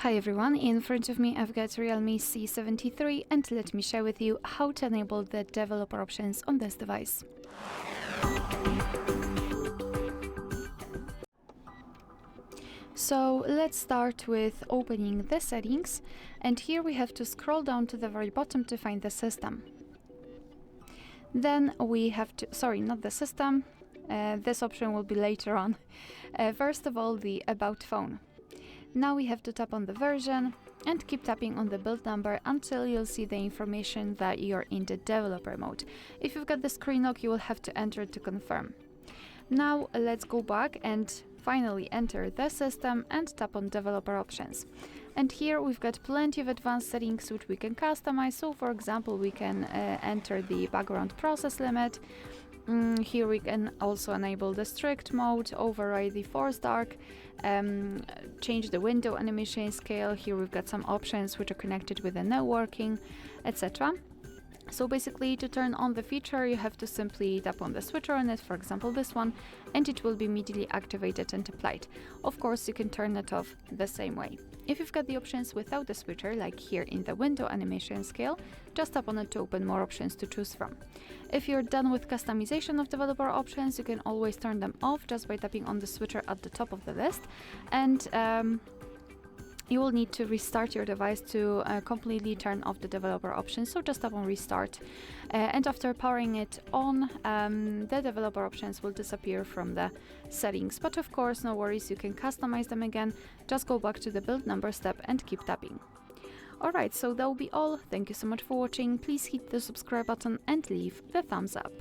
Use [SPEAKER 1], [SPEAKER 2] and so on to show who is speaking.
[SPEAKER 1] Hi everyone, in front of me I've got REALME C73 and let me share with you how to enable the developer options on this device. So let's start with opening the settings, and here we have to scroll down to the very bottom to find the system. Then we have to, sorry, not the system, this option will be later on. First of all, the About phone. Now we have to tap on the version and keep tapping on the build number until you'll see the information that you're in the developer mode. If you've got the screen lock, you will have to enter to confirm. Now let's go back and finally enter the system and tap on developer options. And here we've got plenty of advanced settings which we can customize. So for example, we can enter the background process limit. Here we can also enable the strict mode, override the force dark, change the window animation scale. Here we've got some options which are connected with the networking, etc. So basically, to turn on the feature, you have to simply tap on the switcher on it, for example this one, and it will be immediately activated and applied. Of course, you can turn it off the same way. If you've got the options without the switcher, like here in the window animation scale, just tap on it to open more options to choose from. If you're done with customization of developer options, you can always turn them off just by tapping on the switcher at the top of the list, and you will need to restart your device to completely turn off the developer options. So just tap on restart, and after powering it on, the developer options will disappear from the settings. But of course, no worries, you can customize them again. Just go back to the build number step and keep tapping. Alright, so that will be all. Thank you so much for watching. Please hit the subscribe button and leave the thumbs up.